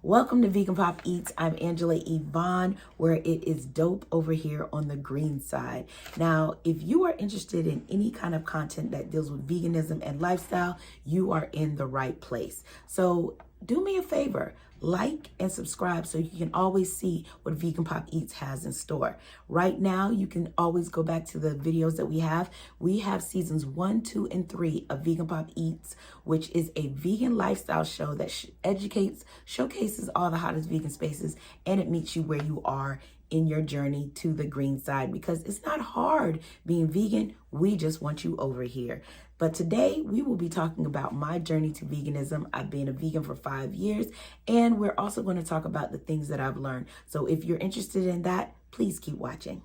Welcome to Vegan Pop Eats. I'm Angela Yvonne, where it is dope over here on the green side. Now, if you are interested in any kind of content that deals with veganism and lifestyle, you are in the right place. So do me a favor, like and subscribe so you can always see what Vegan Pop Eats has in store. Right now, you can always go back to the videos that we have. We have seasons 1, 2, and 3 of Vegan Pop Eats, which is a vegan lifestyle show that educates, showcases all the hottest vegan spaces, and it meets you where you are in your journey to the green side, because it's not hard being vegan. We just want you over here. But today we will be talking about my journey to veganism. I've been a vegan for 5 years, and we're also going to talk about the things that I've learned. So if you're interested in that, please keep watching.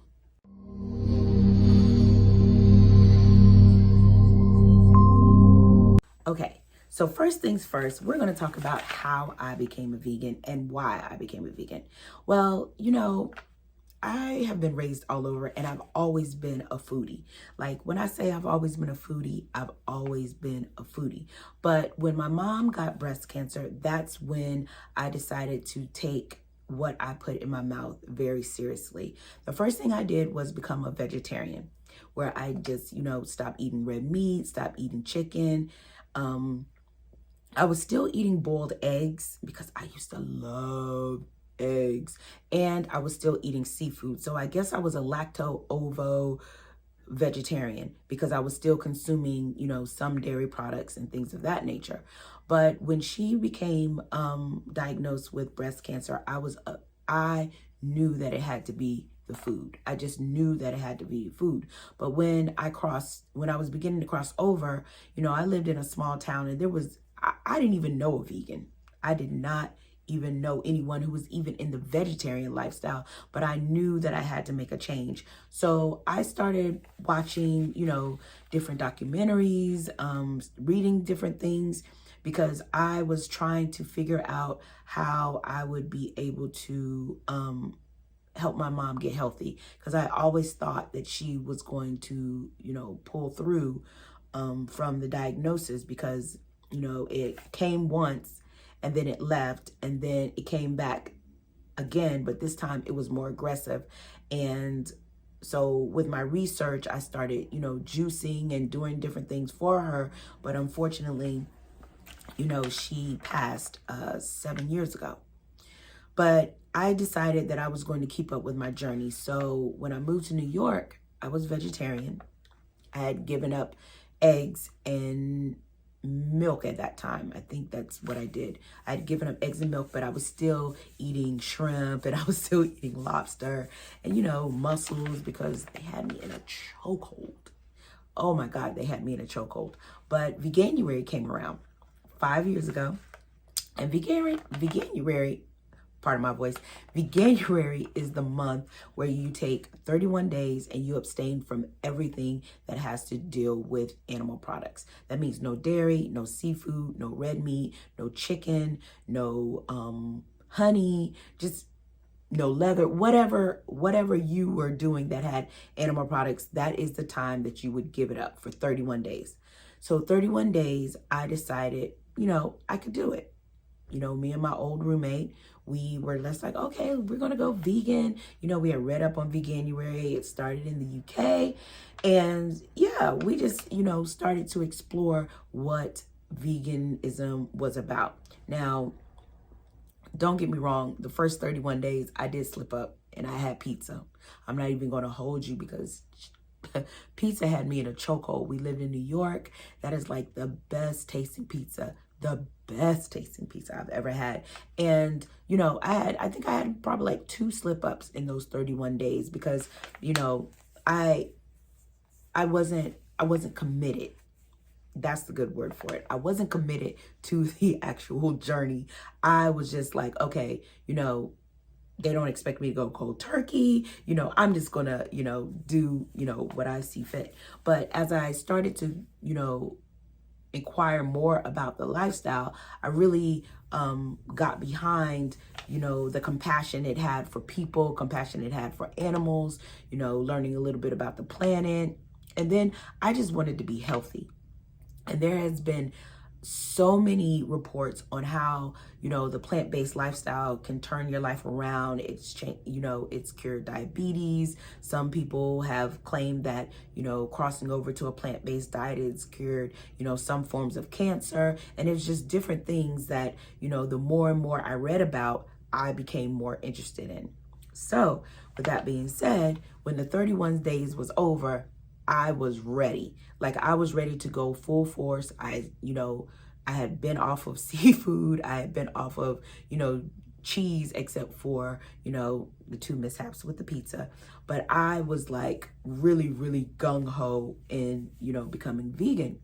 Okay, so first things first, we're going to talk about how I became a vegan and why I became a vegan. Well, I have been raised all over, and I've always been a foodie. Like, when I say I've always been a foodie, I've always been a foodie. But when my mom got breast cancer, that's when I decided to take what I put in my mouth very seriously. The first thing I did was become a vegetarian, where I just, stopped eating red meat, stopped eating chicken. I was still eating boiled eggs because I used to love eggs, and I was still eating seafood. So I guess I was a lacto-ovo vegetarian because I was still consuming, some dairy products and things of that nature. But when she became diagnosed with breast cancer, I knew that it had to be the food. I just knew that it had to be food. But when I was beginning to cross over, I lived in a small town, and I didn't even know a vegan. I did not even know anyone who was even in the vegetarian lifestyle, but I knew that I had to make a change. So I started watching, different documentaries, reading different things, because I was trying to figure out how I would be able to help my mom get healthy, because I always thought that she was going to, pull through from the diagnosis, because, it came once and then it left, and then it came back again, but this time it was more aggressive. And so with my research, I started, juicing and doing different things for her. But unfortunately, she passed 7 years ago. But I decided that I was going to keep up with my journey. So when I moved to New York, I was vegetarian. I had given up eggs and milk at that time. I think that's what I did. I had given up eggs and milk, but I was still eating shrimp, and I was still eating lobster and, mussels, because they had me in a chokehold. Oh my God, they had me in a chokehold. But Veganuary came around 5 years ago, and Veganuary, pardon my voice, Veganuary is the month where you take 31 days and you abstain from everything that has to deal with animal products. That means no dairy, no seafood, no red meat, no chicken, no honey, just no leather, whatever you were doing that had animal products, that is the time that you would give it up for 31 days. So 31 days, I decided, I could do it. Me and my old roommate, we were just like, okay, we're going to go vegan. We had read up on Veganuary. It started in the UK. And yeah, we just, started to explore what veganism was about. Now, don't get me wrong. The first 31 days, I did slip up and I had pizza. I'm not even going to hold you, because pizza had me in a chokehold. We lived in New York. That is like the best tasting pizza I've ever had. And, I think I had probably like 2 slip ups in those 31 days, because, I wasn't committed. That's the good word for it. I wasn't committed to the actual journey. I was just like, okay, they don't expect me to go cold turkey. I'm just gonna, do, what I see fit. But as I started to, inquire more about the lifestyle, I really got behind, the compassion it had for people, compassion it had for animals, learning a little bit about the planet. And then I just wanted to be healthy. And there has been so many reports on how, the plant-based lifestyle can turn your life around. It's changed, it's cured diabetes. Some people have claimed that, crossing over to a plant-based diet is cured, some forms of cancer. And it's just different things that, the more and more I read about, I became more interested in. So with that being said, when the 31 days was over, I was ready. Like, I was ready to go full force. I had been off of seafood. I had been off of, cheese, except for, the 2 mishaps with the pizza. But I was like really, really gung-ho in, becoming vegan.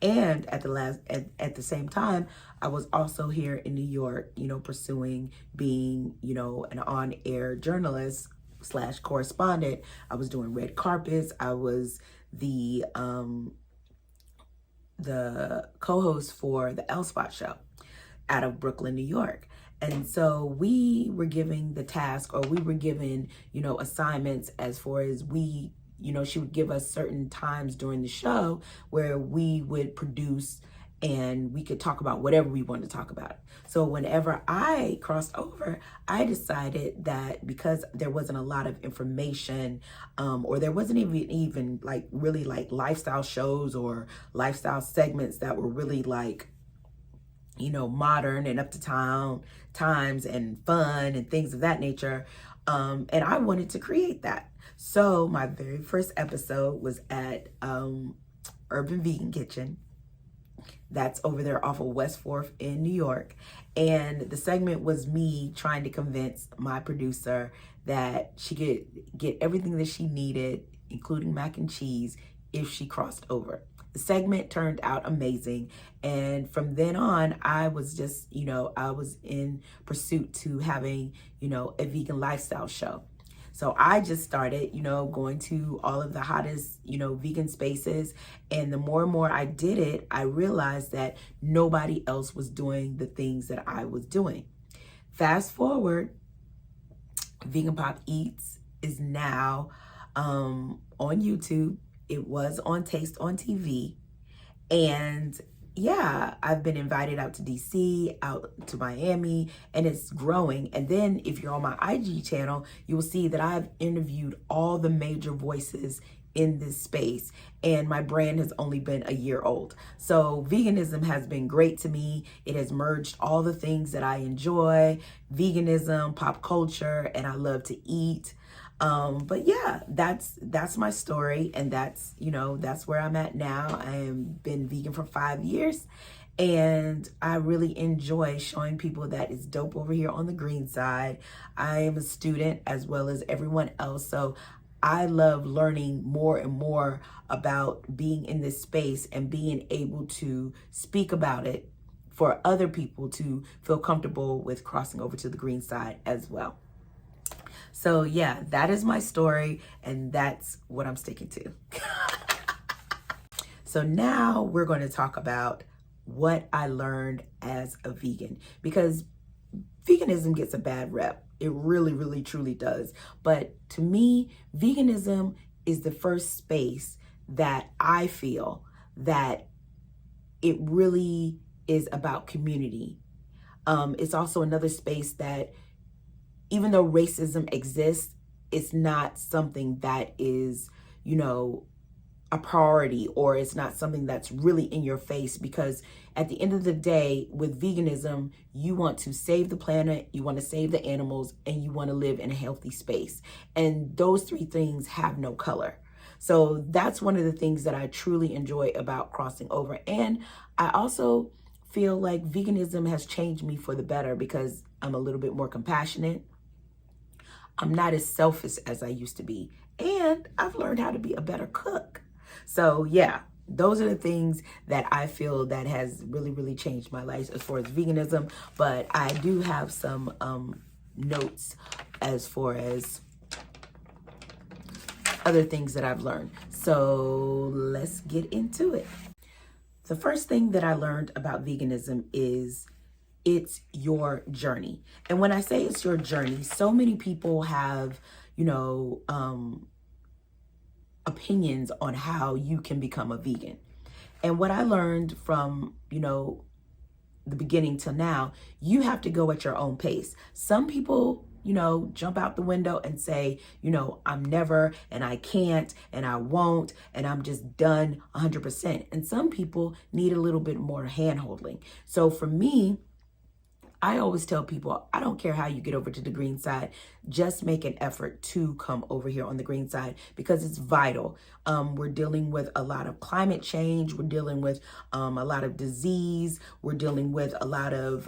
And at the same time, I was also here in New York, pursuing being, an on-air journalist / correspondent. I was doing red carpets. I was the co-host for the L Spot show out of Brooklyn, New York. And so we were given the task, or we were given, assignments as far as she would give us certain times during the show where we would produce and we could talk about whatever we wanted to talk about. So whenever I crossed over, I decided that because there wasn't a lot of information, or there wasn't even like really like lifestyle shows or lifestyle segments that were really like, modern and up to times and fun and things of that nature. And I wanted to create that. So my very first episode was at Urban Vegan Kitchen. That's over there off of West 4th in New York. And the segment was me trying to convince my producer that she could get everything that she needed, including mac and cheese, if she crossed over. The segment turned out amazing. And from then on, I was just, I was in pursuit to having, a vegan lifestyle show. So I just started, going to all of the hottest, vegan spaces. And the more and more I did it, I realized that nobody else was doing the things that I was doing. Fast forward, Vegan Pop Eats is now on YouTube. It was on Taste on TV. And yeah, I've been invited out to DC, out to Miami, and it's growing. And then if you're on my IG channel, you will see that I've interviewed all the major voices in this space, and my brand has only been a year old. So veganism has been great to me. It has merged all the things that I enjoy: veganism, pop culture, and I love to eat. But yeah, that's my story, and that's where I'm at now. I have been vegan for 5 years, and I really enjoy showing people that it's dope over here on the green side. I am a student as well as everyone else, so I love learning more and more about being in this space and being able to speak about it for other people to feel comfortable with crossing over to the green side as well. So yeah, that is my story, and that's what I'm sticking to. So now we're going to talk about what I learned as a vegan, because veganism gets a bad rep. It really, really, truly does. But to me, veganism is the first space that I feel that it really is about community. It's also another space that, even though racism exists, it's not something that is, a priority, or it's not something that's really in your face, because at the end of the day, with veganism, you want to save the planet, you want to save the animals, and you want to live in a healthy space. And those 3 things have no color. So that's one of the things that I truly enjoy about crossing over. And I also feel like veganism has changed me for the better, because I'm a little bit more compassionate. I'm not as selfish as I used to be. And I've learned how to be a better cook. So yeah, those are the things that I feel that has really, really changed my life as far as veganism. But I do have some notes as far as other things that I've learned. So let's get into it. The first thing that I learned about veganism is it's your journey. And when I say it's your journey, so many people have, opinions on how you can become a vegan. And what I learned from, the beginning till now, you have to go at your own pace. Some people, jump out the window and say, I'm never, and I can't, and I won't, and I'm just done 100%. And some people need a little bit more hand holding. So for me, I always tell people, I don't care how you get over to the green side, just make an effort to come over here on the green side because it's vital. We're dealing with a lot of climate change. We're dealing with a lot of disease. We're dealing with a lot of,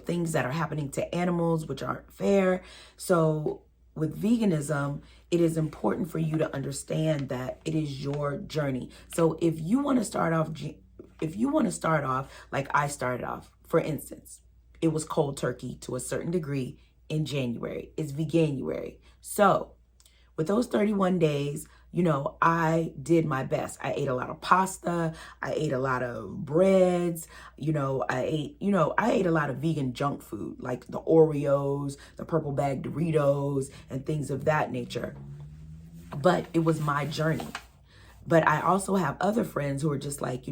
things that are happening to animals, which aren't fair. So with veganism, it is important for you to understand that it is your journey. So if you want to start off like I started off, for instance, it was cold turkey to a certain degree in January. It's Veganuary. So with those 31 days, I did my best. I ate a lot of pasta. I ate a lot of breads. I ate a lot of vegan junk food, like the Oreos, the purple bag Doritos, and things of that nature. But it was my journey. But I also have other friends who are just like,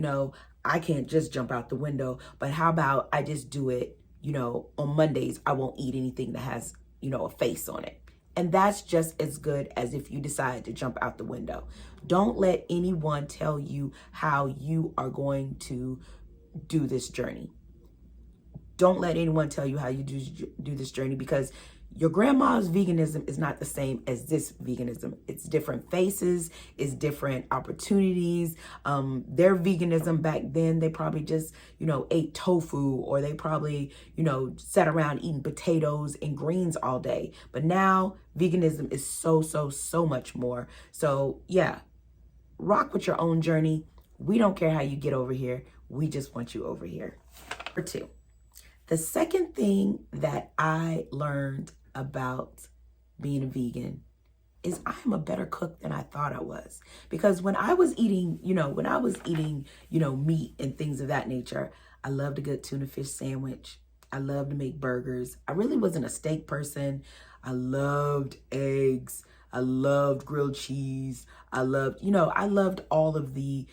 I can't just jump out the window, but how about I just do it, on Mondays, I won't eat anything that has, a face on it. And that's just as good as if you decide to jump out the window. Don't let anyone tell you how you are going to do this journey. Don't let anyone tell you how you do this journey, because your grandma's veganism is not the same as this veganism. It's different faces, it's different opportunities. Their veganism back then, they probably just, ate tofu, or they probably, sat around eating potatoes and greens all day. But now veganism is so much more. So yeah, rock with your own journey. We don't care how you get over here. We just want you over here. Number 2. The second thing that I learned about being a vegan is I'm a better cook than I thought I was. Because when I was eating, meat and things of that nature, I loved a good tuna fish sandwich. I loved to make burgers. I really wasn't a steak person. I loved eggs. I loved grilled cheese. I loved all of the,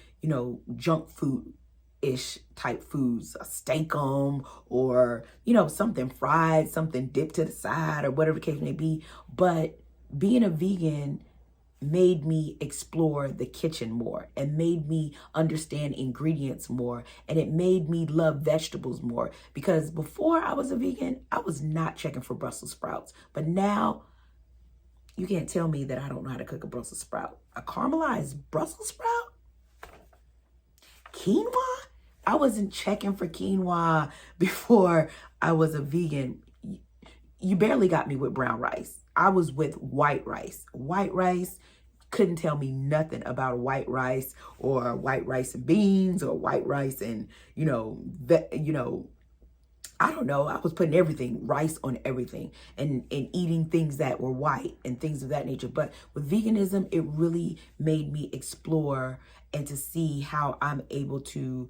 junk food ish type foods, a steak-um, or, something fried, something dipped to the side, or whatever the case may be. But being a vegan made me explore the kitchen more, and made me understand ingredients more, and it made me love vegetables more. Because before I was a vegan, I was not checking for Brussels sprouts. But now, you can't tell me that I don't know how to cook a Brussels sprout. A caramelized Brussels sprout? Quinoa? I wasn't checking for quinoa before I was a vegan. You barely got me with brown rice. I was with white rice. White rice, couldn't tell me nothing about white rice, or white rice and beans, or white rice and, I don't know. I was putting everything, rice on everything, and eating things that were white and things of that nature. But with veganism, it really made me explore and to see how I'm able to,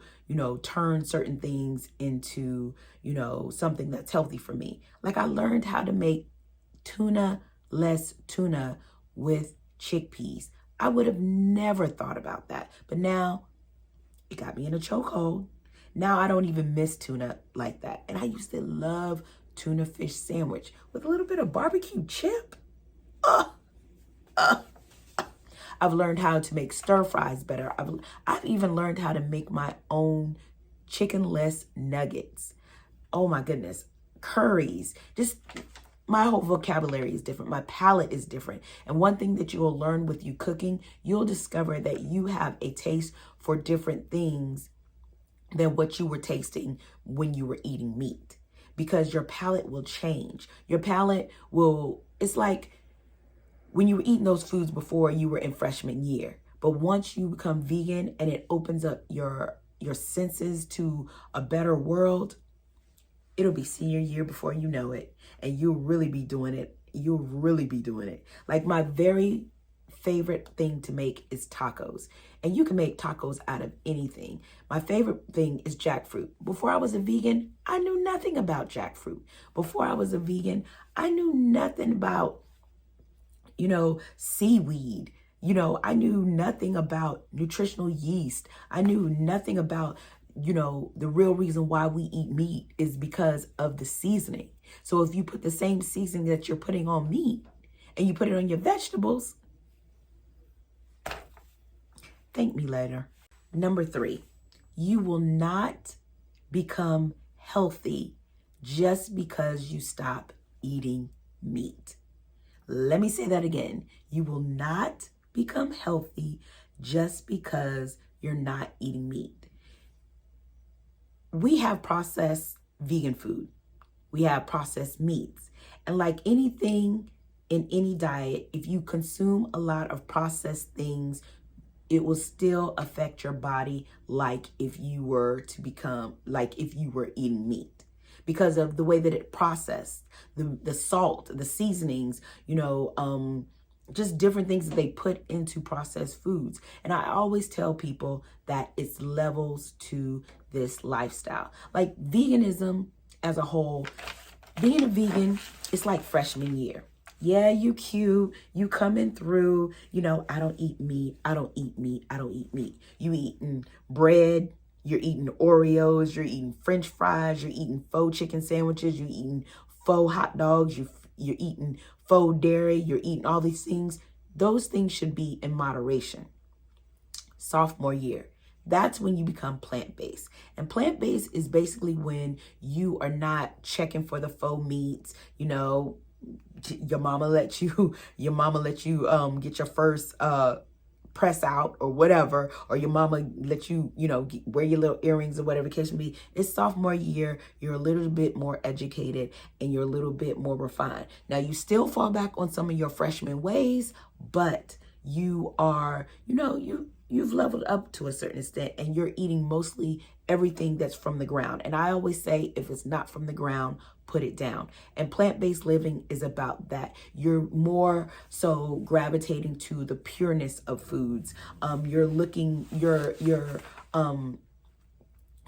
turn certain things into, something that's healthy for me. Like I learned how to make tuna-less tuna with chickpeas. I would have never thought about that. But now it got me in a chokehold. Now I don't even miss tuna like that. And I used to love tuna fish sandwich with a little bit of barbecue chip. I've learned how to make stir fries better. I've even learned how to make my own chickenless nuggets. Oh my goodness. Curries. Just my whole vocabulary is different. My palate is different. And one thing that you will learn with you cooking, you'll discover that you have a taste for different things than what you were tasting when you were eating meat, because your palate will change. Your palate will, it's like when you were eating those foods before you were in freshman year. But once you become vegan and it opens up your senses to a better world, it'll be senior year before you know it. And you'll really be doing it. You'll really be doing it. Like my very favorite thing to make is tacos. And you can make tacos out of anything. My favorite thing is jackfruit. Before I was a vegan, I knew nothing about jackfruit. Before I was a vegan, I knew nothing about, seaweed. You know, I knew nothing about nutritional yeast. I knew nothing about, you know, the real reason why we eat meat is because of the seasoning. So if you put the same seasoning that you're putting on meat and you put it on your vegetables, thank me later. Number 3, you will not become healthy just because you stop eating meat. Let me say that again. You will not become healthy just because you're not eating meat. We have processed vegan food. We have processed meats. And like anything in any diet, if you consume a lot of processed things, it will still affect your body like if you were eating meat, because of the way that it processed, the salt, the seasonings, just different things that they put into processed foods. And I always tell people that it's levels to this lifestyle. Like veganism as a whole, being a vegan, it's like freshman year. Yeah, you cute, you coming through, I don't eat meat, I don't eat meat, I don't eat meat. You eating bread, you're eating Oreos, you're eating French fries, you're eating faux chicken sandwiches, you're eating faux hot dogs, you're eating faux dairy, you're eating all these things. Those things should be in moderation. Sophomore year, that's when you become plant-based. And plant-based is basically when you are not checking for the faux meats, your mama let you get your first press out or whatever, or your mama let you, wear your little earrings or whatever the case may be. It's sophomore year. You're a little bit more educated and you're a little bit more refined. Now you still fall back on some of your freshman ways, but you are, you've leveled up to a certain extent and you're eating mostly everything that's from the ground. And I always say, if it's not from the ground, put it down. And plant-based living is about that. You're more so gravitating to the pureness of foods. You're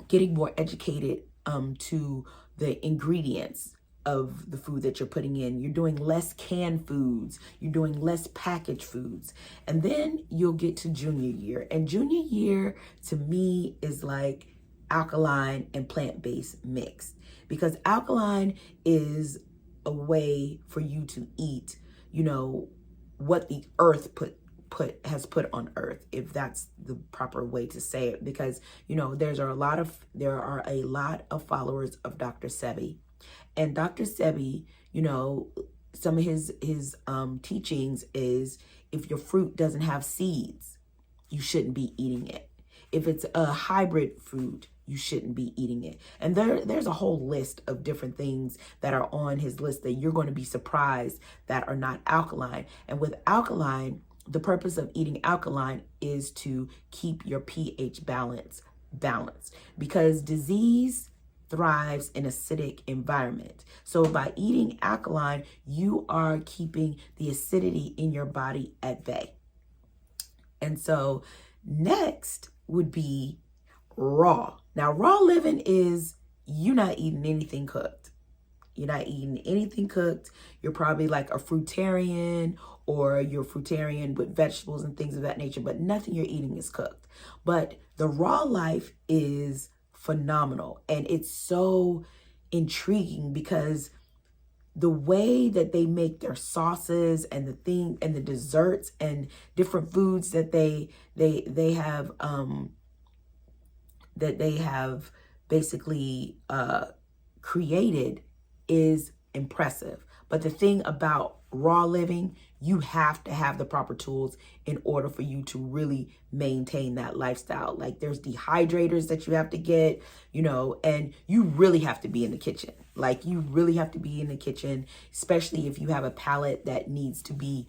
getting more educated to the ingredients of the food that you're putting in. You're doing less canned foods. You're doing less packaged foods. And then you'll get to junior year. And junior year to me is like alkaline and plant-based mixed, because alkaline is a way for you to eat, what the earth has put on earth, if that's the proper way to say it, because there are a lot of followers of Dr. Sebi. And Dr. Sebi, some of his teachings is, if your fruit doesn't have seeds, you shouldn't be eating it. If it's a hybrid fruit, you shouldn't be eating it. And there's a whole list of different things that are on his list that you're going to be surprised that are not alkaline. And with alkaline, the purpose of eating alkaline is to keep your pH balanced, because disease thrives in acidic environment. So by eating alkaline, you are keeping the acidity in your body at bay. And so next would be raw. Now, raw living is you not eating anything cooked. You're not eating anything cooked. You're probably like a fruitarian, or you're fruitarian with vegetables and things of that nature, but nothing you're eating is cooked. But the raw life is phenomenal. And it's so intriguing because the way that they make their sauces and the desserts and different foods that they have basically created is impressive. But the thing about raw living, you have to have the proper tools in order for you to really maintain that lifestyle. Like there's dehydrators that you have to get, and you really have to be in the kitchen. Like you really have to be in the kitchen, especially if you have a palate that needs to be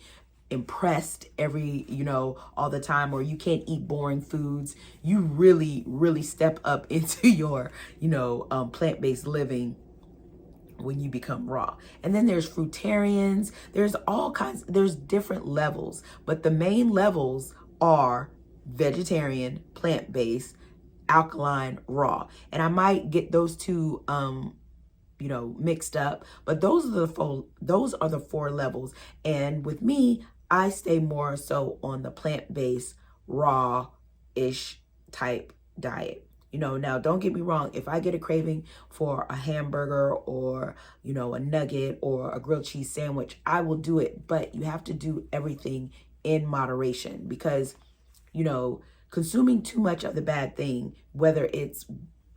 impressed all the time, or you can't eat boring foods. You really step up into your plant-based living when you become raw. And then there's fruitarians. There's different levels, but the main levels are vegetarian, plant-based, alkaline, raw. And I might get those two mixed up, but those are the four levels. And with me, I stay more so on the plant-based, raw-ish type diet. Now don't get me wrong. If I get a craving for a hamburger or, a nugget or a grilled cheese sandwich, I will do it. But you have to do everything in moderation because, consuming too much of the bad thing, whether it's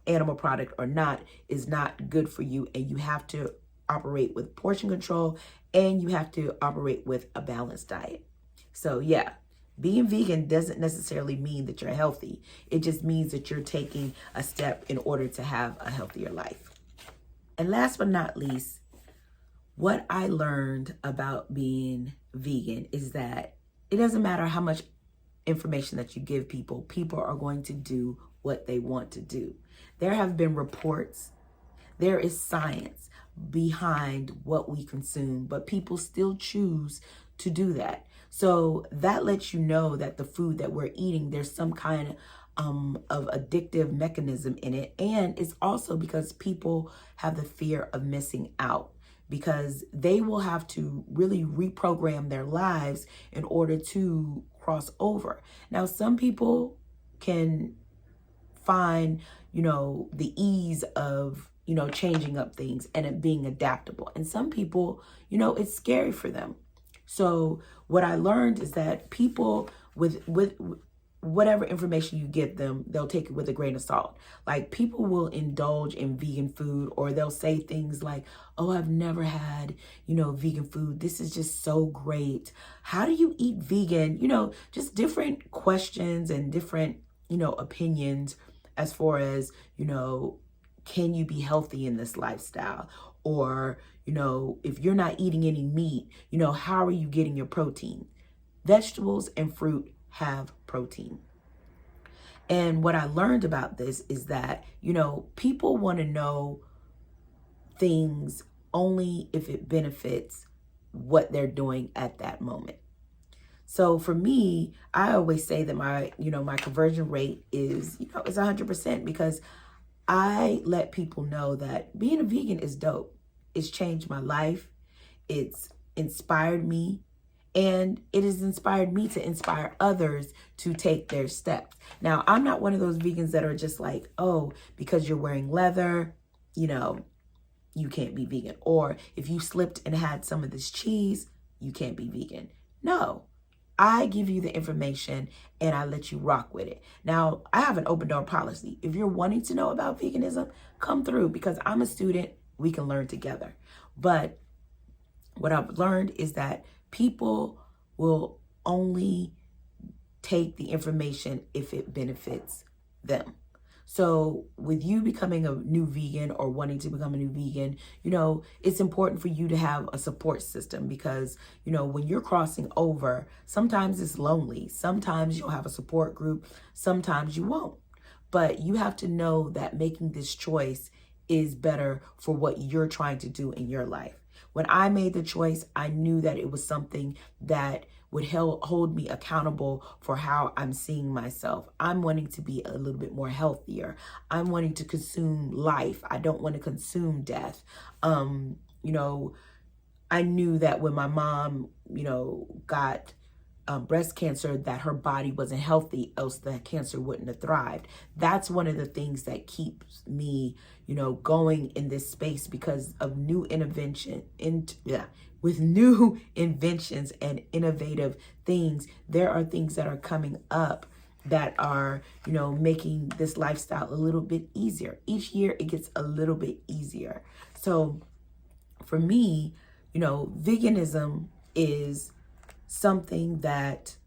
animal product or not, is not good for you. And you have to operate with portion control and you have to operate with a balanced diet. So yeah, being vegan doesn't necessarily mean that you're healthy. It just means that you're taking a step in order to have a healthier life. And last but not least, what I learned about being vegan is that it doesn't matter how much information that you give people, people are going to do what they want to do. There have been reports, there is science behind what we consume, but people still choose to do that. So that lets you know that the food that we're eating, there's some kind of addictive mechanism in it. And it's also because people have the fear of missing out, because they will have to really reprogram their lives in order to cross over. Now, some people can find, the ease of, changing up things and it being adaptable. And some people, it's scary for them. So what I learned is that people with whatever information you give them, they'll take it with a grain of salt. Like, people will indulge in vegan food, or they'll say things like, oh, I've never had, vegan food. This is just so great. How do you eat vegan? Just different questions and different, opinions as far as, can you be healthy in this lifestyle? Or, if you're not eating any meat, how are you getting your protein? Vegetables and fruit have protein. And what I learned about this is that, people want to know things only if it benefits what they're doing at that moment. So for me, I always say that my conversion rate is 100%, because I let people know that being a vegan is dope. It's changed my life. It's inspired me. And it has inspired me to inspire others to take their steps. Now, I'm not one of those vegans that are just like, oh, because you're wearing leather, you can't be vegan. Or if you slipped and had some of this cheese, you can't be vegan. No, I give you the information and I let you rock with it. Now, I have an open door policy. If you're wanting to know about veganism, come through, because I'm a student. We can learn together. But what I've learned is that people will only take the information if it benefits them. So with you becoming a new vegan or wanting to become a new vegan, it's important for you to have a support system, because, when you're crossing over, sometimes it's lonely. Sometimes you'll have a support group. Sometimes you won't. But you have to know that making this choice is better for what you're trying to do in your life. When I made the choice, I knew that it was something that would hold me accountable for how I'm seeing myself. I'm wanting to be a little bit more healthier. I'm wanting to consume life. I don't want to consume death. I knew that when my mom, got breast cancer, that her body wasn't healthy, else the cancer wouldn't have thrived. That's one of the things that keeps me, going in this space, because of new with new inventions and innovative things. There are things that are coming up that are, making this lifestyle a little bit easier. Each year it gets a little bit easier. So for me, veganism is something that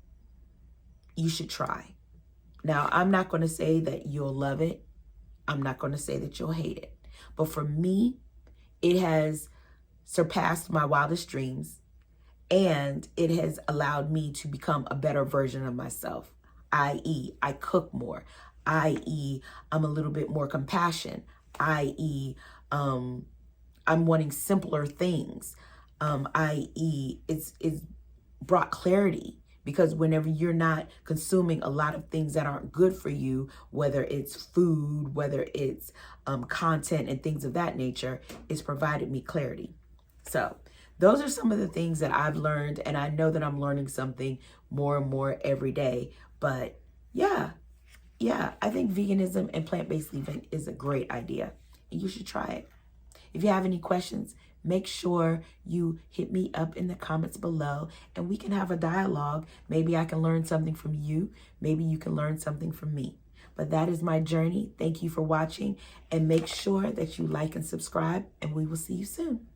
you should try. Now, I'm not going to say that you'll love it. I'm not going to say that you'll hate it. But for me, it has surpassed my wildest dreams, and it has allowed me to become a better version of myself, i.e., I cook more, i.e., I'm a little bit more compassionate, i.e., I'm wanting simpler things, i.e., it's brought clarity, because whenever you're not consuming a lot of things that aren't good for you, whether it's food, whether it's content and things of that nature, it's provided me clarity. So those are some of the things that I've learned, and I know that I'm learning something more and more every day. But yeah, I think veganism and plant-based living is a great idea, and you should try it. If you have any questions, make sure you hit me up in the comments below and we can have a dialogue. Maybe I can learn something from you. Maybe you can learn something from me. But that is my journey. Thank you for watching, and make sure that you like and subscribe, and we will see you soon.